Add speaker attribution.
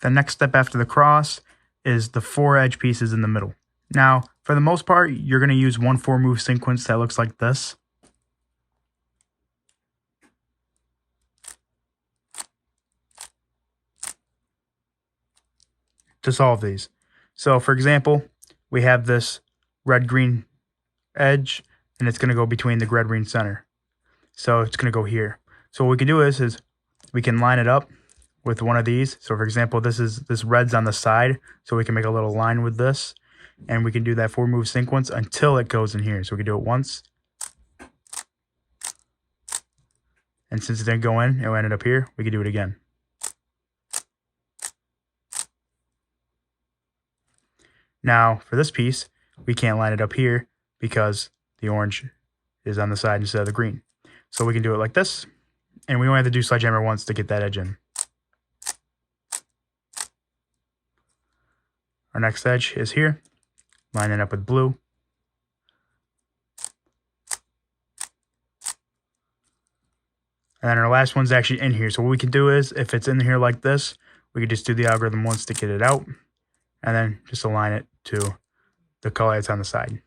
Speaker 1: The next step after the cross is the 4 edge pieces in the middle. Now, for the most part, you're going to use one 4-move sequence that looks like this. To solve these. So for example, we have this red-green edge, and it's going to go between the red-green center. So it's going to go here. So what we can do is we can line it up with one of these. So for example, this red's on the side, so we can make a little line with this, and we can do that 4-move sequence until it goes in here. So we can do it once, and since it didn't go in, it ended up here, we can do it again. Now for this piece, we can't line it up here because the orange is on the side instead of the green. So we can do it like this, and we only have to do sledgehammer once to get that edge in. Our next edge is here, line it up with blue. And then our last one's actually in here. So what we can do is, if it's in here like this, we can just do the algorithm once to get it out, and then just align it to the color that's on the side.